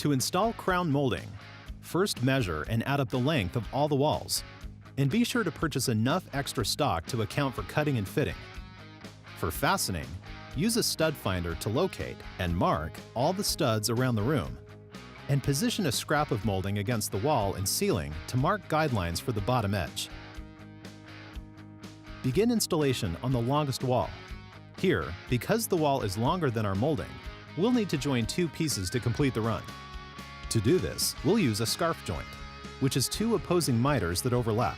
To install crown molding, first measure and add up the length of all the walls, and be sure to purchase enough extra stock to account for cutting and fitting. For fastening, use a stud finder to locate and mark all the studs around the room, and position a scrap of molding against the wall and ceiling to mark guidelines for the bottom edge. Begin installation on the longest wall. Here, because the wall is longer than our molding, we'll need to join two pieces to complete the run. To do this, we'll use a scarf joint, which is two opposing miters that overlap.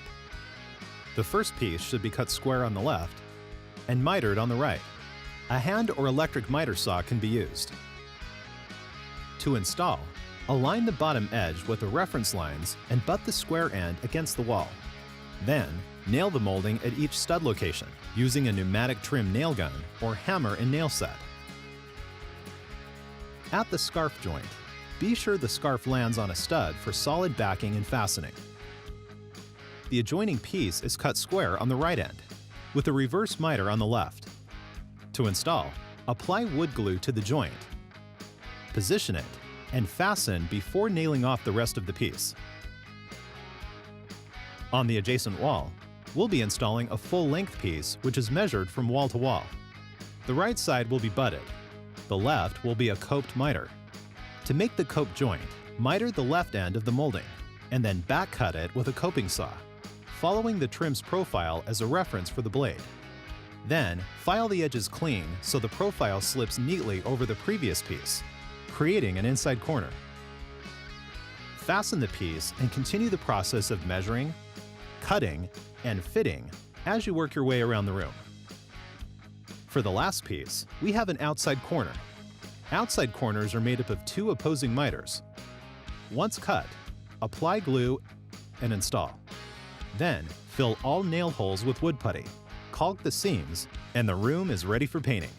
The first piece should be cut square on the left and mitered on the right. A hand or electric miter saw can be used. To install, align the bottom edge with the reference lines and butt the square end against the wall. Then, nail the molding at each stud location using a pneumatic trim nail gun or hammer and nail set. At the scarf joint, be sure the scarf lands on a stud for solid backing and fastening. The adjoining piece is cut square on the right end, with a reverse miter on the left. To install, apply wood glue to the joint, position it, and fasten before nailing off the rest of the piece. On the adjacent wall, we'll be installing a full-length piece which is measured from wall to wall. The right side will be butted. The left will be a coped miter. To make the cope joint, miter the left end of the molding, and then back cut it with a coping saw, following the trim's profile as a reference for the blade. Then, file the edges clean so the profile slips neatly over the previous piece, creating an inside corner. Fasten the piece and continue the process of measuring, cutting, and fitting as you work your way around the room. For the last piece, we have an outside corner. Outside corners are made up of two opposing miters. Once cut, apply glue and install. Then, fill all nail holes with wood putty, caulk the seams, and the room is ready for painting.